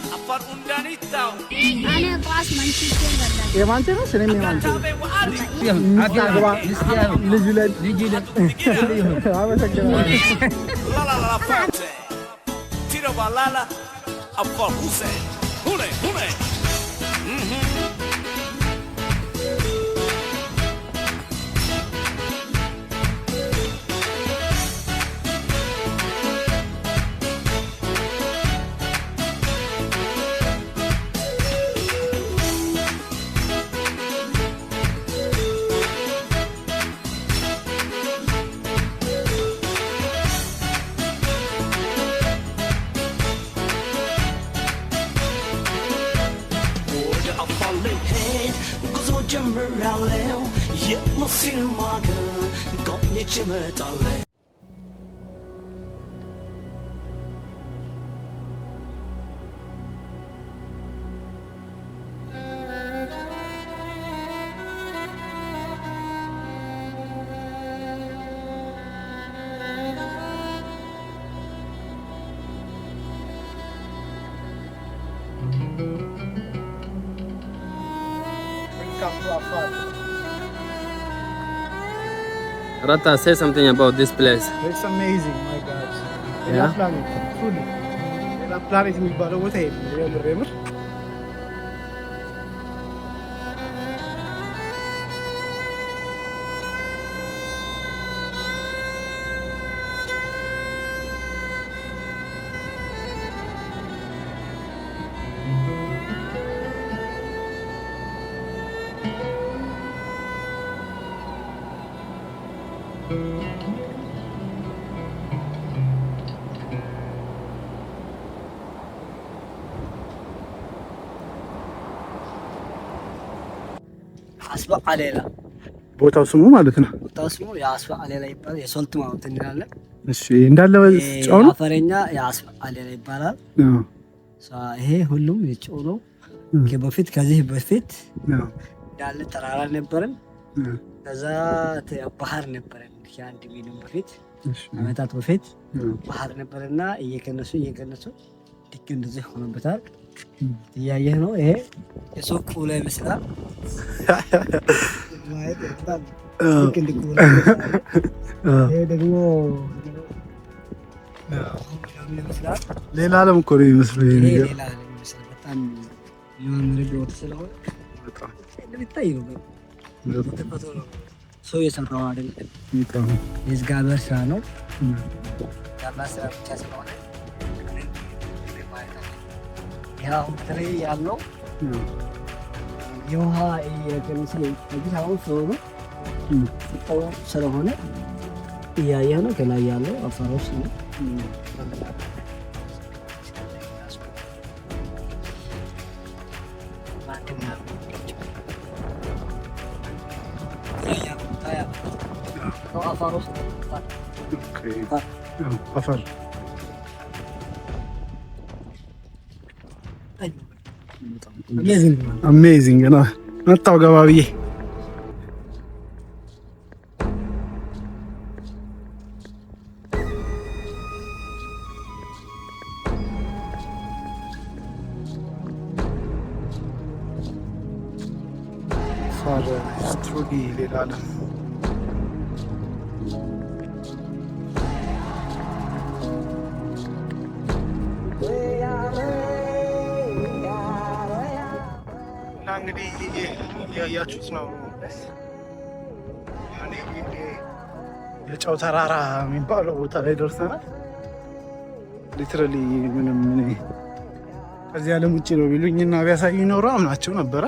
afar undanitau أنا باس منشيكين ولا የማንተ ነው ስለም የማንተ ልጅ አመሰግናለሁ la parte tiro balala afar huse hune ጀምራለው የሙስሊም ማገር ጎብኝቼ እመጣለሁ Rata, say something about this place. It's amazing, my God. Yeah? planet, truly. planet የሚባለው ቦታ የምር አስባ አሌላ ቦታው ስሙ ማለት ነው። ቦታው ስሙ የአስባ አሌላ ይባላል። የሶልት ማውንት እንላለን። እሺ እንዳለ ጫው ነው። አፈረኛ የአስባ አሌላ ይባላል። ይሄ ሁሉም የጫው ነው። ከዚህ በፊት እንዳለ ተራራ ነበረን። ከዛ ባህር ነበረን። ከአንድ ሚሊዮን በፊት አመታት በፊት ባህር ነበርና እየቀነሱ ልክ እንደዚህ ሆኖበታል። እያየህ ነው። ይሄ የሱቅ ላይ ይመስላል። ይሄ ደግሞ ሌላ ዓለም እኮ ነው የሚመስለው። ይሄ ነገር ሌላ ዓለም ይመስላል። በጣም የሚያምር ቦታ ስለሆነ በጣም እንደሚታይ ነው። ሰው የሰራው አይደለም። የእግዚአብሔር ስራ ነው። ያላ ስራ ብቻ ስለሆነ ያው ትሬ ያለው የውሃ የገንዘ የቢታው ስለሆነ እያየ ነው። ከላይ ያለው አፋሮች ነው። አፋሮች አፋር አሜዚንግ ነው። መጣው ገባ ብዬ ፋዘር ስትሩዲ ሌላ ዓለም እንግዲህ ያያችሁት ነው። የጨው ተራራ የሚባለው ቦታ ላይ ደርሰናል። ሊትራሊ ምንም ከዚህ ዓለም ውጭ ነው ቢሉኝና ቢያሳዩኝ ኖሮ አምናቸው ነበረ።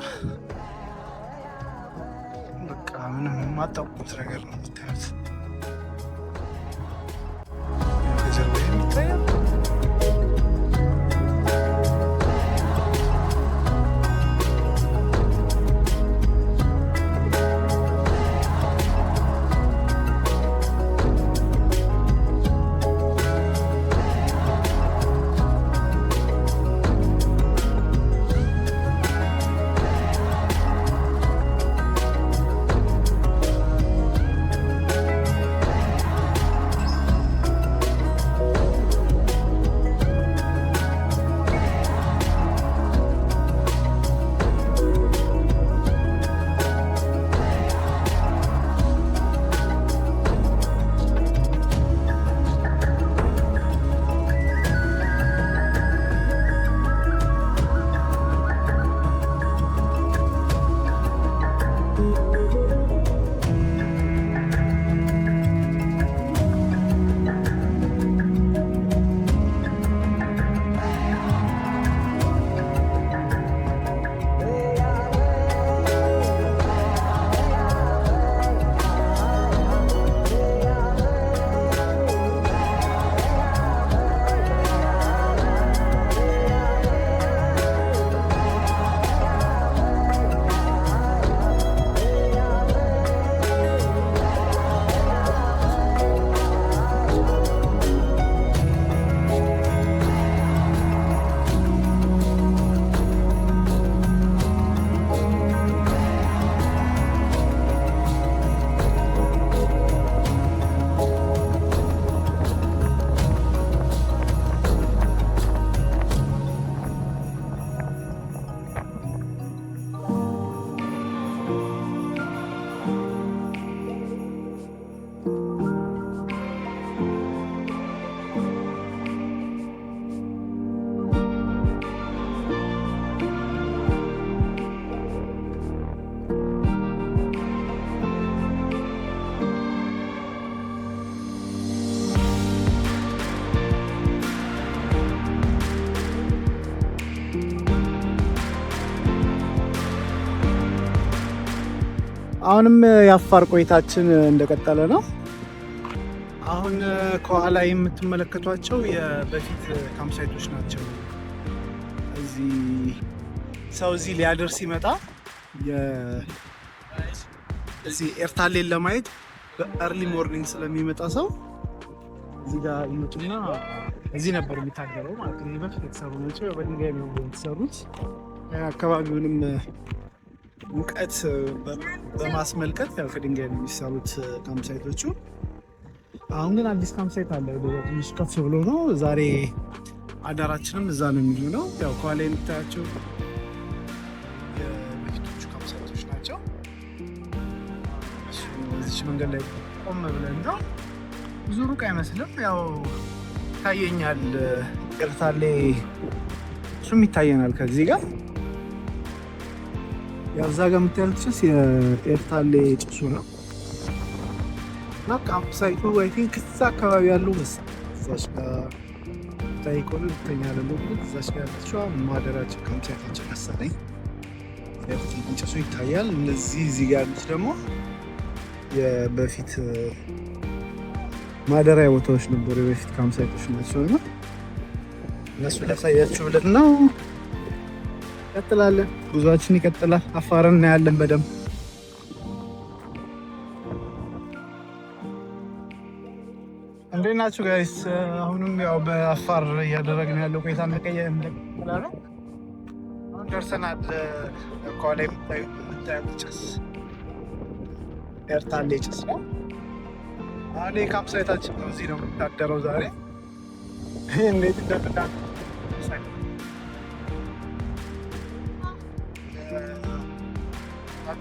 በቃ ምንም የማታውቁት ነገር ነው የምታዩት። አሁንም የአፋር ቆይታችን እንደቀጠለ ነው። አሁን ከኋላ የምትመለከቷቸው የበፊት ካምፕሳይቶች ናቸው። ሰው እዚህ ሊያደር ሲመጣ እዚህ ኤርታሌን ለማየት በእርሊ ሞርኒንግ ስለሚመጣ ሰው እዚህ ጋር ይመጡና እዚህ ነበር የሚታገለው ማለት ነው። በፊት የተሰሩ ናቸው። በድንጋይ ነው የተሰሩት። አካባቢውንም ሙቀት በማስመልከት ያው ከድንጋይ ነው የሚሰሩት ካምፕሳይቶቹ። አሁን ግን አዲስ ካምፕሳይት አለ፣ ትንሽ ከፍ ብሎ ነው። ዛሬ አዳራችንም እዛ ነው የሚሆነው። ያው ከኋላ የምታያቸው የበፊቶቹ ካምፕሳይቶች ናቸው። እዚች መንገድ ላይ ቆም ብለን ነው። ብዙ ሩቅ አይመስልም። ያው ይታየኛል ኤርታሌ፣ እሱም ይታየናል ከዚህ ጋር። ያው እዛ ጋር የምታዩት ጭስ የኤርታሌ ጭሱ ነው እና ካምፕሳይቱ አይ ቲንክ እዛ አካባቢ ያለው መሰለኝ። እዛች ጋር ታይቆን ተኛለሉ እዛች ጋር ያለችው ማደራችን ካምፕሳይታችን መሰለኝ። ጭሱ ይታያል። እነዚህ እዚህ ጋር ያሉት ደግሞ የበፊት ማደሪያ ቦታዎች ነበሩ፣ የበፊት ካምፕሳይቶች ናቸው እና እነሱ ላሳያችሁ ብለን ነው። ይቀጥላል፣ ጉዟችን ይቀጥላል። አፋርን እናያለን በደንብ። እንዴት ናችሁ ጋይስ? አሁንም ያው በአፋር እያደረግን ያለው ቆይታ እንደቀጠለ ነው። አሁን ደርሰናል። ከኋላ የምታዩት ጭስ ኤርታሌ ጭስ ነው። አሁን ካምፕሳይታችን ነው። እዚህ ነው የምታደረው ዛሬ። እንዴት እንደምናል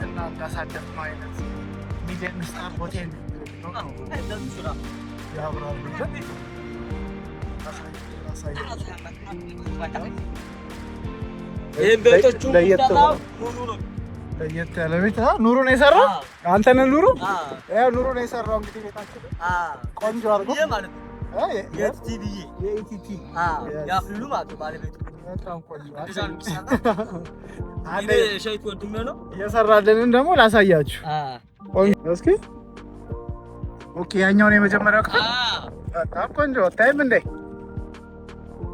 እና እንዳሳደፍ ነው አይነት ሚሊየን ስታር ሆቴል ለየት ያለ ቤት ኑሩ ነው የሰራው። አንተ ነህ ኑሩ? ኑሩ ነው የሰራው። እንግዲህ ቤታችን ቆንጆ አድርጎ እየሰራልንን ደግሞ ላሳያችሁ እስኪ። ኦኬ፣ ያኛውን የመጀመሪያው ክፍል በጣም ቆንጆ ታይም እንዴ!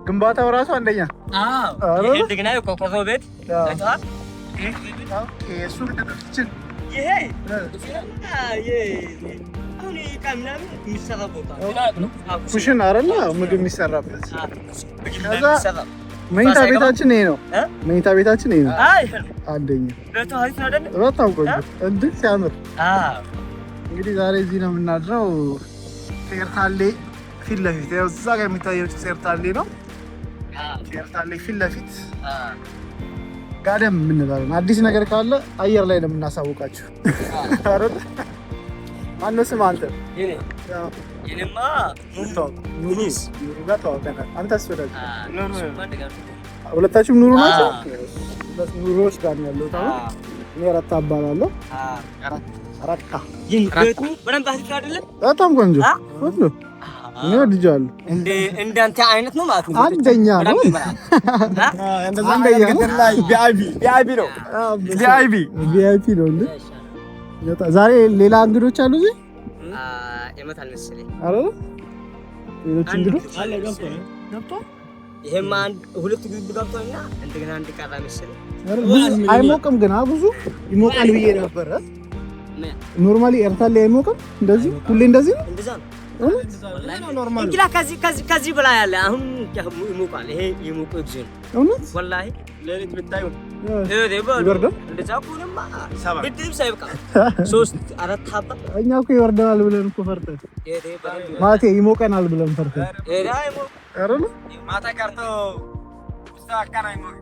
ግንባታው ራሱ አንደኛ። እንደገና የቆርቆሮ ቤት እሱ ምንድን ኩሽን አይደለ? ምግብ የሚሰራበት። ከዛ መኝታ ቤታችን ይሄ ነው። መኝታ ቤታችን ይሄ ነው። አንደኛ በጣም ቆንጆ እንዴት ሲያምር። እንግዲህ ዛሬ እዚህ ነው የምናድረው። ኤርታሌ ፊት ለፊት ያው እዛ ጋር የሚታየው ጭስ ኤርታሌ ነው። ኤርታሌ ፊት ለፊት ጋደም የምንባለው አዲስ ነገር ካለ አየር ላይ ነው የምናሳውቃችሁ። ማነው ስም አንተ? የኔማ ኑሩ ጋር ተዋውቀናል። አንተስ? ሁለታችሁም ኑሩ ናቸው? ኑሮች ጋር ነው ያለው። እኔ ረታ እባላለሁ። ረታ በጣም ቆንጆ ሁሉ እኔ ወድጃለሁ። እንዳንተ አይነት ነው ማለት ነው። አንደኛ ነው። ቪአይፒ ነው እንዴ? ዛሬ ሌላ እንግዶች አሉ እዚህ? ይመጣል መሰለኝ። አረ ሌሎች እንግዶች ይሄማ ሁለት ግብ ገብቶና እንደገና አንድ ቀራ መሰለኝ። አይሞቅም ግን ብዙ ይሞቃል ብዬ ነበር። ኖርማሊ ኤርታሌ አይሞቅም እንደዚህ ሁሌ እንደዚህ ነው። እንደዛ ነው ኖርማል። እንግላ ከዚህ በላይ ያለ አሁን ይሞቃል። ይሄ ይሞቀው ጊዜ ነው ወላሂ። ለሊት ብታዩ ይወርዳል። እንደዛ ቆንማ ግድብ ሳይበቃ 3-4 ሀባ እኛ እኮ ይወርዳል ብለን እኮ ፈርተን ማቴ ይሞቀናል ብለን ፈርተን አይደል? ማታ ቀርቶ ስታካና ይሞቅ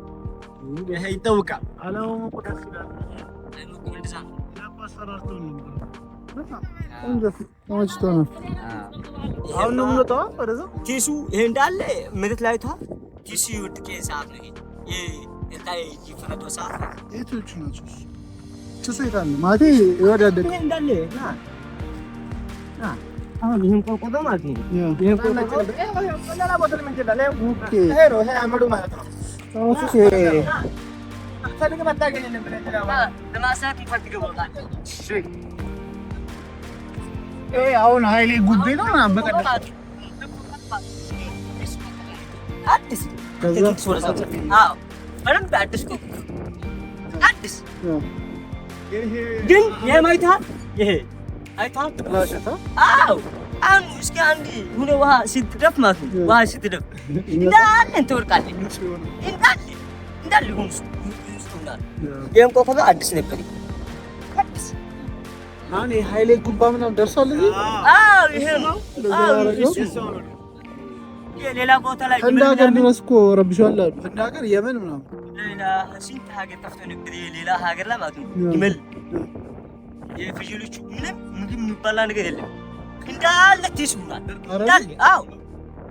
ይሄ ይተውቃል። አላው ቆዳስ ይላል። እንደዛ ነው አሁን ነው የምንወጣው ወደዛ። ቲሱ ይሄ እንዳለ መሬት ላይ ተዋ። ቲሱ ይወድቅ ሰዓት ነው ይሄ እንታይ ይፈረዶ ሰዓት የቶቹ ናቸው? ጭሱ ይታል ማቴ ይወዳደቅ ይሄ እንዳለ አሁን ይሄን ቆቆዶ ማለት ነው። ይሄን ቆቆዶ ሌላ ቦታ ምን ይችላል? ኦኬ ይሄ ነው። ይሄ አመዱ ማለት ነው። ኦኬ ፈልግ ባታገኘን ብለህ ለማሳት ይፈልግ ቦታ አሁን ኃይሌ ጉቤ ነው ምናምን በቀደም አዲስ ከዛ በደንብ አዲስ እኮ አዲስ ግን የማይታ ይሄ አይታ ተላሽታ አሁን እስኪ አንዴ ሁሉ ውሃ ስትደፍ ማለት ነው ውሃ ስትደፍ እንዳለ እንትወርቃለች እንዳለ ሁሉ ይሄም ቆፈለ አዲስ ነበር አዲስ አሁን ኃይሌ ጉባ ምናምን ደርሷል እዚህ ይሄ ነው ሌላ ቦታ ላይ እንደ ሀገር ድረስ እኮ ረብሻል አሉ እንደ ሀገር የመን ምናምን ሌላ ስንት ሀገር ጠፍቶ ነበር ሌላ ሀገር ላይ ማለት ነው ይመል የፍየሎቹ ምንም ምግብ የሚባላ ነገር የለም እንዳለ ትስሙናል እንዳለ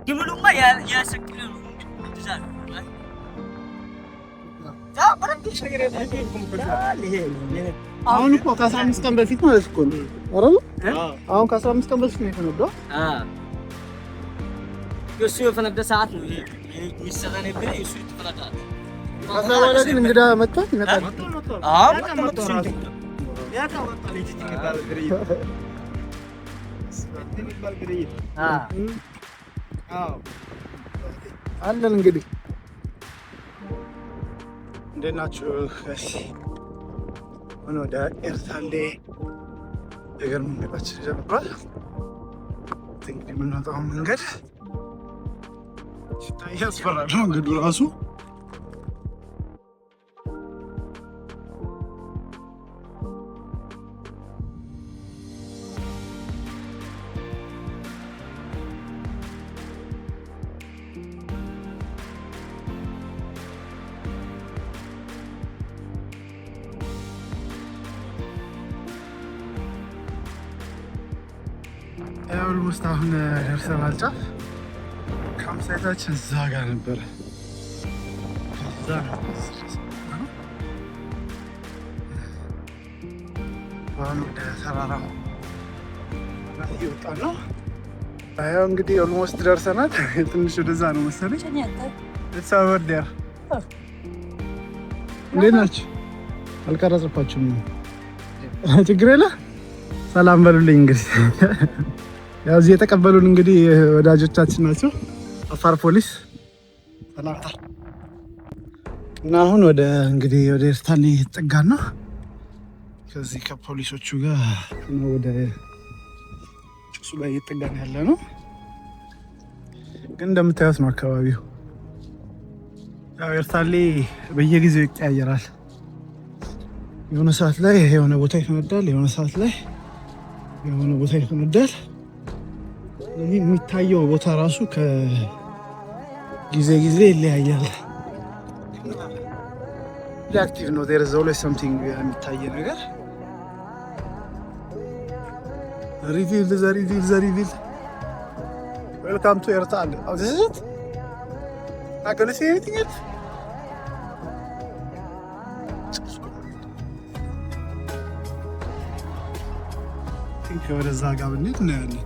ግምሉማ ያሰክለ ነው ትዛል አሁን እኮ ከ15 ቀን በፊት ማለት እኮ ነው አይደል አሁን ከ15 ቀን በፊት ነው የተነዳው የሱ የፈነዳ ሰዓት ነው ይሄ የሚሰራ ነበር የሱ የተፈነዳ ከዛ በኋላ ግን እንግዳ መጥቷል ይመጣል አለን እንግዲህ እንዴት ናችሁ? ምን ወደ ኤርታሌ የእግር መንገዳችን ጀምሯል። እንግዲህ የምንወጣው መንገድ ሲታይ ያስፈራል። መንገዱ ራሱ ኦልሞስት አሁን ደርሰናል ጫፍ። ካምፕሳይታችን እዛ ጋር ነበረ። እዛ ነው አሁን ወደ ተራራው እየወጣን ነው። ያው እንግዲህ ኦልሞስት ደርሰናል። ትንሽ ወደዛ ነው መሰለኝ። ወዲያ እንዴት ናችሁ? አልቀረጽኳችሁም። ችግር የለ። ሰላም በሉልኝ። እንግዲህ ያው እዚህ የተቀበሉን እንግዲህ ወዳጆቻችን ናቸው። አፋር ፖሊስ ሰላምታ እና አሁን ወደ ኤርታሌ የተጠጋን ነው። ከዚህ ከፖሊሶቹ ጋር ወደ ጭሱ ላይ እየተጠጋን ያለ ነው። ግን እንደምታዩት ነው አካባቢው። ያው ኤርታሌ በየጊዜው ይቀያየራል። የሆነ ሰዓት ላይ የሆነ ቦታ ይፈነዳል፣ የሆነ ሰዓት ላይ የሆነ ቦታ ይፈነዳል። ስለዚህ የሚታየው ቦታ ራሱ ከጊዜ ጊዜ ይለያያል። አክቲቭ ነው። there is always something የሚታይ ነገር reveal the reveal. Welcome to Ertal. Oh, this is it? Not gonna see anything yet? think ወደዛ ጋር ብንሄድ እናያለን።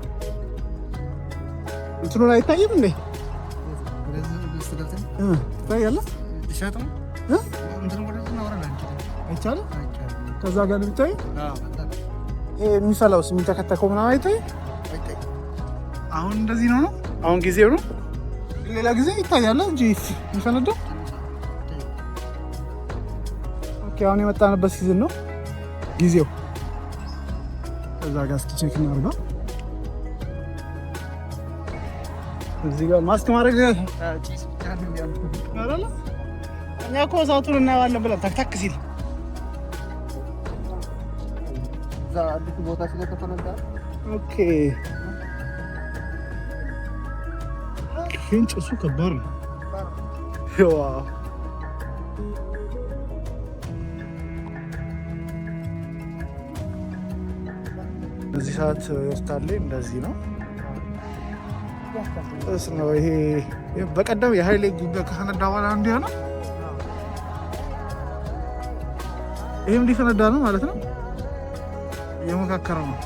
እንትኑን አይታይም እንዴ? ይታያል። አይቻልም። ከዛ ጋር ልታይ የሚፈላው የሚተከተከው ምናምን አይታይም። አሁን እንደዚህ ነው። አሁን ጊዜው ነው። ሌላ ጊዜ ይታያል እንጂ የሚፈነዳው። ኦኬ፣ አሁን የመጣንበት ሲዝን ነው ጊዜው። ከዛ ጋር እስኪ ቼክ እናድርገው። እዚህ ጋር ማስክ ማድረግ እኛ እኮ እሳቱን እናየዋለን ብለን ታክታክ ሲል እዛ አዲስ ቦታ ስለተፈነዳ ኦኬ። ግን ጭሱ ከባድ ነው። ዋው በዚህ ሰዓት ኤርታሌ እንደዚህ ነው። እስ ነው ይሄ በቀደም የኃይሌ ጉዳይ ከፈነዳ በኋላ እንዲህ ነው። ይሄም ሊፈነዳ ነው ማለት ነው። የመካከረው ነው።